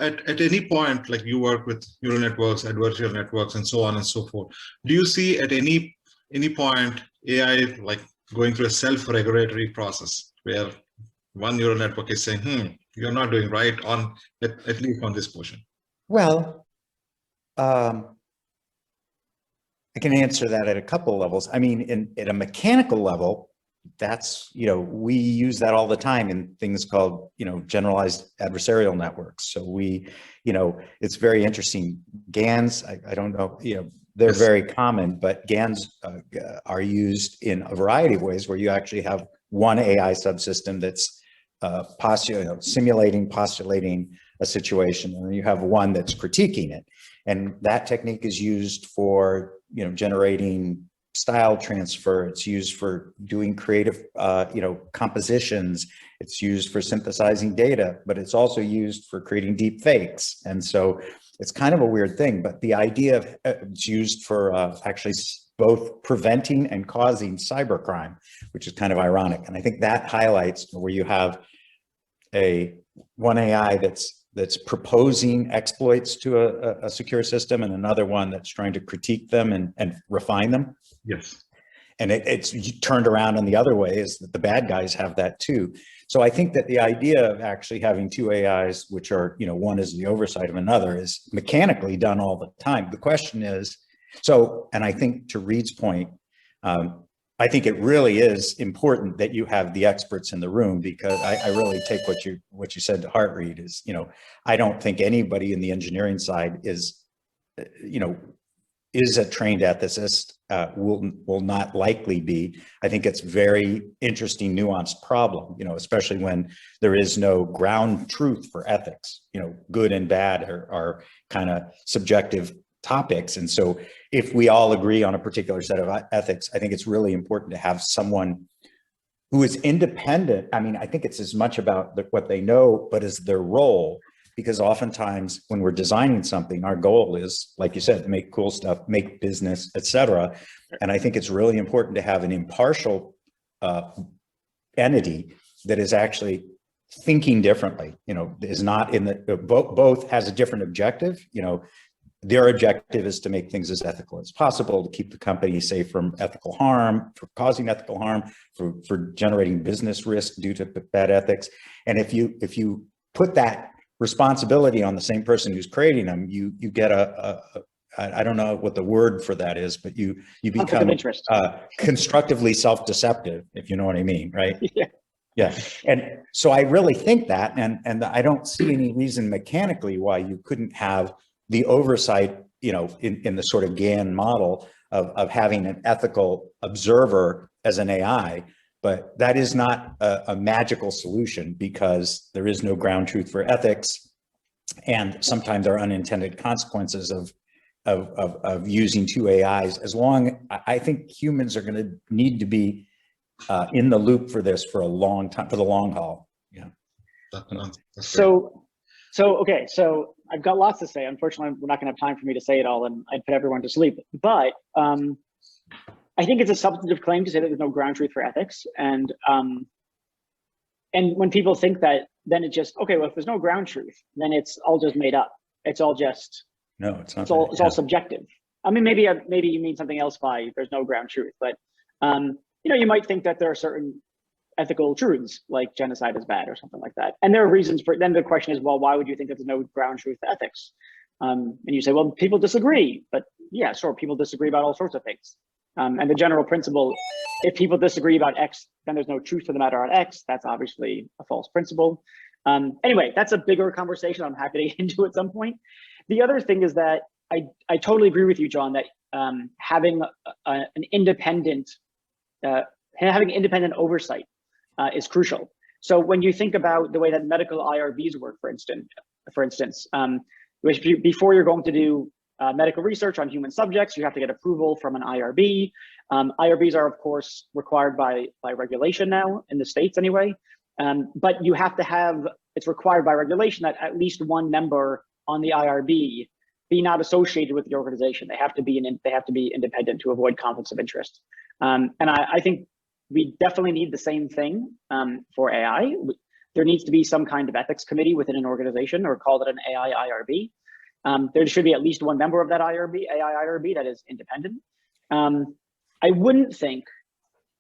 at any point, like you work with neural networks, adversarial networks, and so on and so forth, do you see at any point AI like going through a self-regulatory process where one neural network is saying, you're not doing right on at least on this portion? Well, I can answer that at a couple of levels. I mean, at a mechanical level, that's, we use that all the time in things called, generalized adversarial networks. So it's very interesting. GANs, I don't know, they're very common, but GANs are used in a variety of ways where you actually have one AI subsystem that's postulating a situation, and you have one that's critiquing it. And that technique is used for, generating style transfer. It's used for doing creative, compositions. It's used for synthesizing data, but it's also used for creating deep fakes. And so it's kind of a weird thing, but the idea of it's used for actually both preventing and causing cybercrime, which is kind of ironic. And I think that highlights where you have one AI that's proposing exploits to a secure system, and another one that's trying to critique them and refine them. Yes. And it's turned around, and the other way is that the bad guys have that too. So I think that the idea of actually having two AIs, which are, one is the oversight of another, is mechanically done all the time. The question is, and I think to Reid's point, I think it really is important that you have the experts in the room, because I really take what you said to heart, Reid, is, I don't think anybody in the engineering side is a trained ethicist, will not likely be. I think it's very interesting, nuanced problem, especially when there is no ground truth for ethics. Good and bad are kind of subjective topics. And so if we all agree on a particular set of ethics, I think it's really important to have someone who is independent. I mean, I think it's as much about what they know, but as their role. Because oftentimes when we're designing something, our goal is, like you said, make cool stuff, make business, etc. And I think it's really important to have an impartial entity that is actually thinking differently, is not in the, both has a different objective. Their objective is to make things as ethical as possible, to keep the company safe from ethical harm, for causing ethical harm, for generating business risk due to bad ethics. And if you put that responsibility on the same person who's creating them, you get I don't know what the word for that is, but you become constructively self-deceptive, if you know what I mean, right? Yeah. Yeah. And so I really think that, and I don't see any reason mechanically why you couldn't have the oversight, in the sort of GAN model of having an ethical observer as an AI. But that is not a magical solution, because there is no ground truth for ethics, and sometimes there are unintended consequences of using two AIs. I think humans are going to need to be in the loop for this for a long time, for the long haul. Yeah. So I've got lots to say. Unfortunately, we're not going to have time for me to say it all, and I'd put everyone to sleep. But I think it's a substantive claim to say that there's no ground truth for ethics. And when people think that, then it's just, okay, well, if there's no ground truth, then it's all just made up. It's all just, no, it's not. It's all subjective. I mean, maybe you mean something else by there's no ground truth, but you might think that there are certain ethical truths, like genocide is bad or something like that. And there are reasons for, then the question is, well, why would you think that there's no ground truth to ethics? And you say, well, people disagree, but yeah, sure, people disagree about all sorts of things. And the general principle, if people disagree about X, then there's no truth to the matter on X. That's obviously a false principle. Anyway, that's a bigger conversation I'm happy to get into at some point. The other thing is that I totally agree with you, John, that having independent oversight is crucial. So when you think about the way that medical IRBs work, for instance, before you're going to do medical research on human subjects, you have to get approval from an IRB. IRBs are, of course, required by regulation now, in the States anyway. But you have to have, it's required by regulation that at least one member on the IRB be not associated with the organization. They have to be independent to avoid conflicts of interest. And I think we definitely need the same thing for AI. there needs to be some kind of ethics committee within an organization, or call it an AI IRB. There should be at least one member of that AI IRB that is independent. I wouldn't think,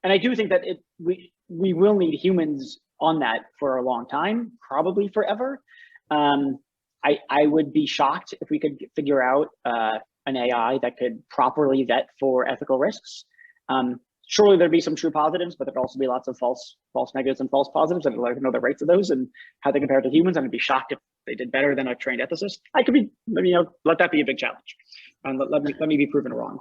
and I do think that we will need humans on that for a long time, probably forever. I would be shocked if we could figure out an AI that could properly vet for ethical risks. Surely there'd be some true positives, but there'd also be lots of false negatives and false positives. I'd like to know the rates of those and how they compare to humans. And I'd be shocked if they did better than a trained ethicist. I could be, let that be a big challenge. And let me be proven wrong.